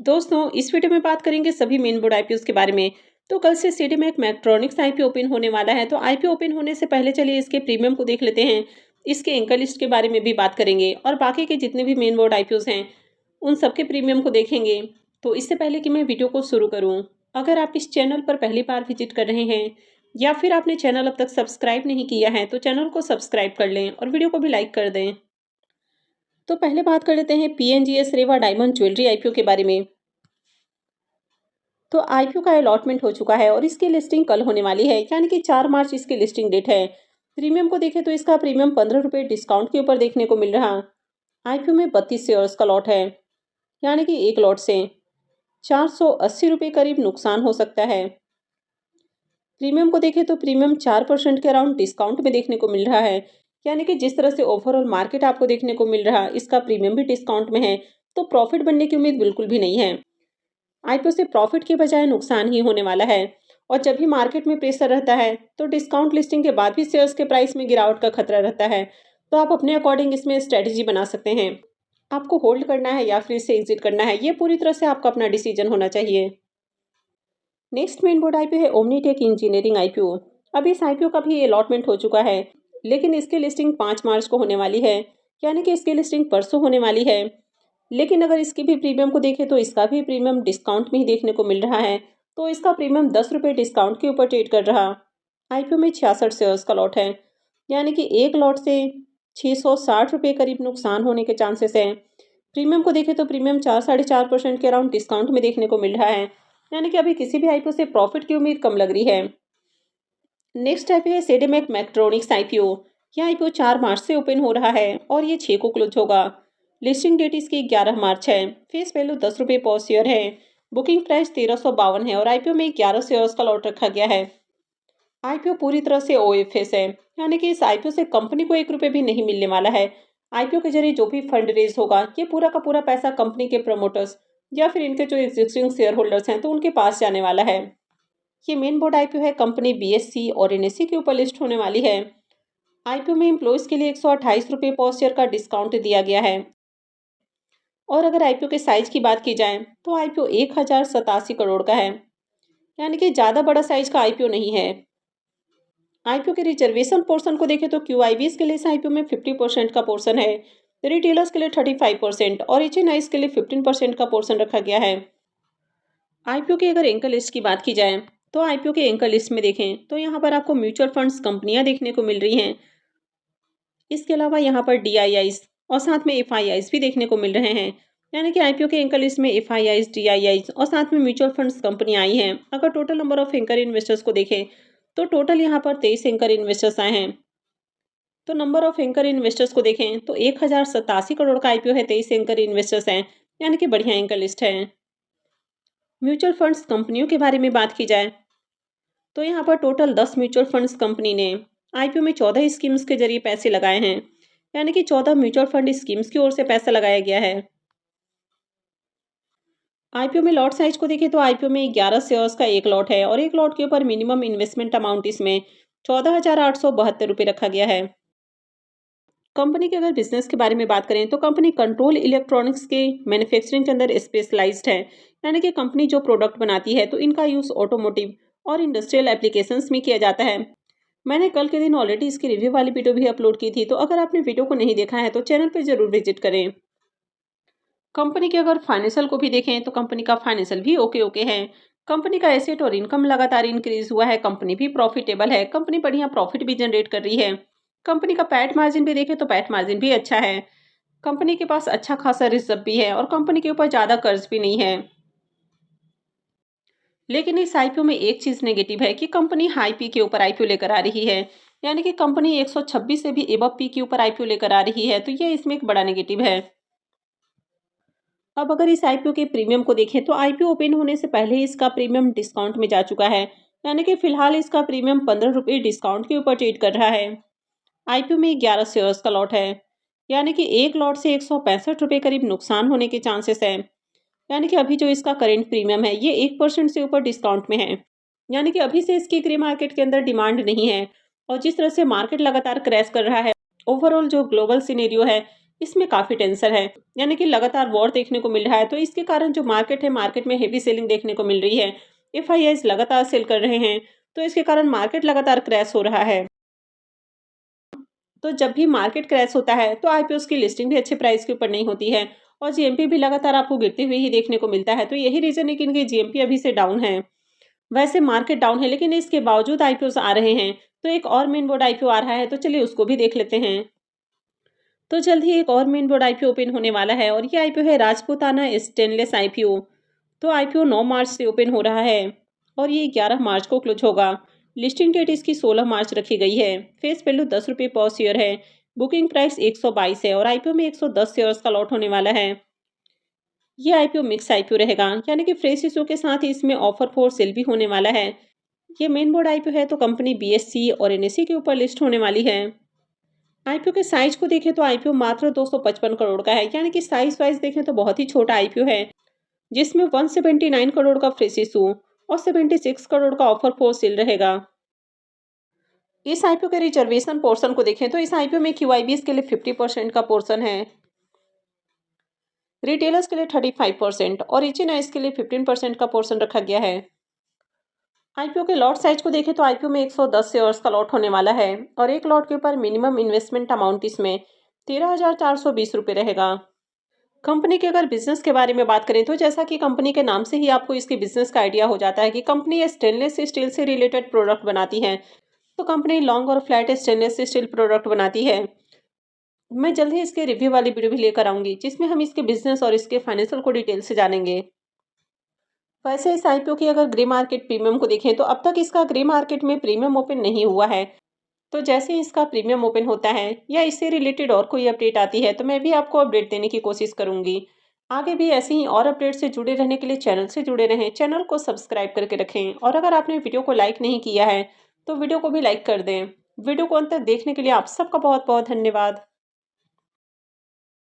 दोस्तों, इस वीडियो में बात करेंगे सभी मेन बोर्ड आईपीओस के बारे में। तो कल से सीडीएमए मैक्ट्रॉनिक्स आईपीओ ओपन होने वाला है। तो आईपीओ ओपन होने से पहले चलिए इसके प्रीमियम को देख लेते हैं। इसके एंकर लिस्ट के बारे में भी बात करेंगे और बाकी के जितने भी मेन बोर्ड आईपीओस हैं उन सबके प्रीमियम को देखेंगे। तो इससे पहले कि मैं वीडियो को शुरू करूँ, अगर आप इस चैनल पर पहली बार विजिट कर रहे हैं या फिर आपने चैनल अब तक सब्सक्राइब नहीं किया है तो चैनल को सब्सक्राइब कर लें और वीडियो को भी लाइक कर दें। तो पहले बात कर लेते हैं पीएनजीएस रेवा डायमंड ज्वेलरी आईपीओ के बारे में। तो आईपीओ का अलॉटमेंट हो चुका है और इसकी लिस्टिंग कल होने वाली है, यानी कि 4 मार्च इसकी लिस्टिंग डेट है। प्रीमियम को देखें तो इसका प्रीमियम 15 रुपये डिस्काउंट के ऊपर देखने को मिल रहा। आईपीओ में 32 शेयर्स का लॉट है, यानी कि एक लॉट से 480 रुपये करीब नुकसान हो सकता है। प्रीमियम को देखें तो प्रीमियम 4% के अराउंड डिस्काउंट में देखने को मिल रहा है, यानी कि जिस तरह से ओवरऑल मार्केट आपको देखने को मिल रहा इसका प्रीमियम भी डिस्काउंट में है, तो प्रॉफिट बनने की उम्मीद बिल्कुल भी नहीं है। आईपीओ से प्रॉफिट के बजाय नुकसान ही होने वाला है। और जब भी मार्केट में प्रेशर रहता है तो डिस्काउंट लिस्टिंग के बाद भी शेयर्स के प्राइस में गिरावट का खतरा रहता है। तो आप अपने अकॉर्डिंग इसमें स्ट्रेटेजी बना सकते हैं। आपको होल्ड करना है या फिर इसे एग्जिट करना है, ये पूरी तरह से आपका अपना डिसीजन होना चाहिए। नेक्स्ट मेन बोर्ड आईपीओ है ओमनीटेक इंजीनियरिंग आईपीओ। अभी इस आईपीओ का भी अलॉटमेंट हो चुका है, लेकिन इसकी लिस्टिंग 5 मार्च को होने वाली है, यानी कि इसकी लिस्टिंग परसों होने वाली है। लेकिन अगर इसकी भी प्रीमियम को देखें तो इसका भी प्रीमियम डिस्काउंट में ही देखने को मिल रहा है। तो इसका प्रीमियम 10 रुपये डिस्काउंट के ऊपर ट्रेड कर रहा। आईपीओ में 66 शेयर्स का लॉट है, यानी कि एक लॉट से 660 रुपये करीब नुकसान होने के चांसेस हैं। प्रीमियम को देखें तो प्रीमियम 4-4.5% के अराउंड डिस्काउंट में देखने को मिल रहा है, यानी कि अभी किसी भी आईपीओ से प्रॉफिट की उम्मीद कम लग रही है। नेक्स्ट आईपीओ है सीडीएमए मैक्ट्रॉनिक्स आईपीओ। यह आईपीओ 4 मार्च से ओपन हो रहा है और ये 6 को क्लोज होगा। लिस्टिंग डेट इसकी 11 मार्च है। फेस वैल्यू 10 रुपये पर शेयर है। बुकिंग प्राइस 1352 है और आईपीओ में 11 शेयर्स का लॉट रखा गया है। आईपीओ पूरी तरह से ओएफएस है, यानी कि इस आईपीओ से कंपनी को 1 रुपये भी नहीं मिलने वाला है। आईपीओ के जरिए जो भी फंड रेज होगा ये पूरा का पूरा पैसा कंपनी के प्रमोटर्स या फिर इनके जो एग्जिस्टिंग शेयर होल्डर्स हैं तो उनके पास जाने वाला है। ये मेन बोर्ड आईपीओ है, कंपनी बीएससी और एनएससी के ऊपर लिस्ट होने वाली है। आईपीओ में एम्प्लॉयज के लिए 128 रुपये पर शेयर का डिस्काउंट दिया गया है। और अगर आईपीओ के साइज की बात की जाए तो आईपीओ 1087 करोड़ का है, यानी कि ज़्यादा बड़ा साइज का आईपीओ नहीं है। आईपीओ के रिजर्वेशन पोर्शन को देखें तो क्यूआईबीएस के लिए इस आईपीओ में 50% का पोर्शन है, रिटेलर्स के लिए 35% और एचएनआईज के लिए 15% का पोर्शन रखा गया है। आईपीओ की अगर एंकर लिस्ट की बात की जाए तो आईपीओ के एंकर लिस्ट में देखें तो यहाँ पर आपको म्यूचुअल फंड्स कंपनियां देखने को मिल रही हैं। इसके अलावा यहाँ पर डीआईआईज और साथ में एफआईआईज भी देखने को मिल रहे हैं, यानी कि आईपीओ के एंकर लिस्ट में एफआईआईज, डीआईआईज और साथ में म्यूचुअल फंड्स कंपनी आई हैं। अगर total number of anchor investors को देखें तो टोटल यहाँ पर 23 एंकर इन्वेस्टर्स आए हैं। तो नंबर ऑफ एंकर इन्वेस्टर्स को देखें तो 1087 करोड़ का आईपीओ है, 23 एंकर इन्वेस्टर्स हैं, यानी कि बढ़िया एंकर लिस्ट है। म्यूचुअल फंड्स कंपनियों के बारे में बात की जाए तो यहाँ पर टोटल 10 म्यूचुअल फंड्स कंपनी ने आईपीओ में 14 स्कीम्स के जरिए पैसे लगाए हैं, यानी कि 14 म्यूचुअल फंड स्कीम्स की ओर से पैसा लगाया गया है। आईपीओ में लॉट साइज को देखें तो आईपीओ में 11 शेयर्स का एक लॉट है और एक लॉट के ऊपर मिनिमम इन्वेस्टमेंट अमाउंट इसमें 14,872 रुपये रखा गया है। कंपनी के अगर बिजनेस के बारे में बात करें तो कंपनी कंट्रोल इलेक्ट्रॉनिक्स के मैन्युफैक्चरिंग के अंदर स्पेशलाइज्ड है, यानी कि कंपनी जो प्रोडक्ट बनाती है तो इनका यूज़ ऑटोमोटिव और इंडस्ट्रियल एप्लीकेशंस में किया जाता है। मैंने कल के दिन ऑलरेडी इसकी रिव्यू वाली वीडियो भी अपलोड की थी, तो अगर आपने वीडियो को नहीं देखा है तो चैनल पर जरूर विजिट करें। कंपनी के अगर फाइनेंशियल को भी देखें तो कंपनी का फाइनेंशियल भी ओके ओके है। कंपनी का एसेट और इनकम लगातार इंक्रीज हुआ है, कंपनी भी प्रॉफिटेबल है, कंपनी बढ़िया प्रॉफिट भी जनरेट कर रही है। कंपनी का पैट मार्जिन भी देखें तो पैट मार्जिन भी अच्छा है। कंपनी के पास अच्छा खासा रिजर्व भी है और कंपनी के ऊपर ज़्यादा कर्ज भी नहीं है। लेकिन इस आईपीओ में एक चीज़ नेगेटिव है कि कंपनी हाई पी के ऊपर आईपीओ लेकर आ रही है, यानी कि कंपनी 126 से भी एबव पी के ऊपर आईपीओ लेकर आ रही है, तो ये इसमें एक बड़ा नेगेटिव है। अब अगर इस आईपीओ के प्रीमियम को देखें तो आईपीओ ओपन होने से पहले ही इसका प्रीमियम डिस्काउंट में जा चुका है, यानी कि फिलहाल इसका प्रीमियम 15 रुपये डिस्काउंट के ऊपर ट्रेड कर रहा है। आईपीओ में 11 शेयर्स का लॉट है, यानी कि एक लॉट से 165 रुपये करीब नुकसान होने के चांसेस हैं। यानी कि अभी जो इसका करेंट प्रीमियम है ये 1% से ऊपर डिस्काउंट में है, यानी कि अभी से इसकी ग्रे मार्केट के अंदर डिमांड नहीं है। और जिस तरह से मार्केट लगातार क्रैश कर रहा है, ओवरऑल जो ग्लोबल सिनेरियो है इसमें काफ़ी टेंशन है, यानी कि लगातार वॉर देखने को मिल रहा है। तो इसके कारण जो मार्केट है, मार्केट में हेवी सेलिंग देखने को मिल रही है। एफआईआईज़ लगातार सेल कर रहे हैं, तो इसके कारण मार्केट लगातार क्रैश हो रहा है। तो जब भी मार्केट क्रैश होता है, तो आईपीओज़ की लिस्टिंग भी अच्छे प्राइस के ऊपर नहीं होती है और जीएमपी भी लगातार आपको गिरते हुए ही देखने को मिलता है। तो यही रीज़न है कि इनकी जीएमपी अभी से डाउन है। वैसे मार्केट डाउन है, लेकिन इसके बावजूद आईपीओज़ आ रहे हैं। तो एक और मेन बोर्ड आईपीओ आ रहा है, तो चलिए उसको भी देख लेते हैं। तो जल्द ही एक और मेन बोर्ड आईपीओ ओपन होने वाला है और ये आईपीओ है राजपूताना स्टेनलेस आईपीओ। तो आईपीओ 9 मार्च से ओपन हो रहा है और ये 11 मार्च को क्लोज होगा। लिस्टिंग डेट इसकी 16 मार्च रखी गई है। फेस वैल्यू 10 रुपये पर शेयर है। बुकिंग प्राइस 122 है और आईपीओ में 110 शेयर्स का लॉट होने वाला है। ये आईपीओ मिक्स आईपीओ रहेगा, यानी कि फ्रेश इशू के साथ ही इसमें ऑफर फॉर सेल भी होने वाला है। ये मेन बोर्ड आईपीओ है, तो कंपनी बीएससी और एनएससी के ऊपर लिस्ट होने वाली है। आईपीओ के साइज को देखें तो आईपीओ मात्र 255 करोड़ का है, यानी कि साइज वाइज देखें तो बहुत ही छोटा आईपीओ है, जिसमें 179 करोड़ का फ्रेश इशू और 76 करोड़ का ऑफर फॉर सेल रहेगा। इस आईपीओ के रिजर्वेशन पोर्शन को देखें तो इस आईपीओ में क्यूआईबीएस के लिए 50% का पोर्शन है, रिटेलर्स के लिए 35% और एचएनआईज के लिए 15% का पोर्शन रखा गया है। आईपीओ के लॉट साइज को देखें तो आईपीओ में 110 शेयर्स का लॉट होने वाला है और एक लॉट के ऊपर मिनिमम इन्वेस्टमेंट अमाउंट इसमें 13,420 रुपये रहेगा। कंपनी के अगर बिजनेस के बारे में बात करें तो जैसा कि कंपनी के नाम से ही आपको इसके बिजनेस का आइडिया हो जाता है कि कंपनी स्टेनलेस स्टील से रिलेटेड प्रोडक्ट बनाती है। तो कंपनी लॉन्ग और फ्लैट स्टेनलेस स्टील प्रोडक्ट बनाती है। मैं जल्द ही इसके रिव्यू वाली वीडियो भी लेकर आऊंगी, जिसमें हम इसके बिजनेस और इसके फाइनेंशियल को डिटेल से जानेंगे। वैसे इस आईपीओ की अगर ग्रे मार्केट प्रीमियम को देखें तो अब तक इसका ग्रे मार्केट में प्रीमियम ओपन नहीं हुआ है। तो जैसे ही इसका प्रीमियम ओपन होता है या इससे रिलेटेड और कोई अपडेट आती है, तो मैं भी आपको अपडेट देने की कोशिश करूंगी। आगे भी ऐसे ही और अपडेट से जुड़े रहने के लिए चैनल से जुड़े रहें, चैनल को सब्सक्राइब करके रखें और अगर आपने वीडियो को लाइक नहीं किया है तो वीडियो को भी लाइक कर दें। वीडियो को अंत तक देखने के लिए आप सबका बहुत बहुत धन्यवाद।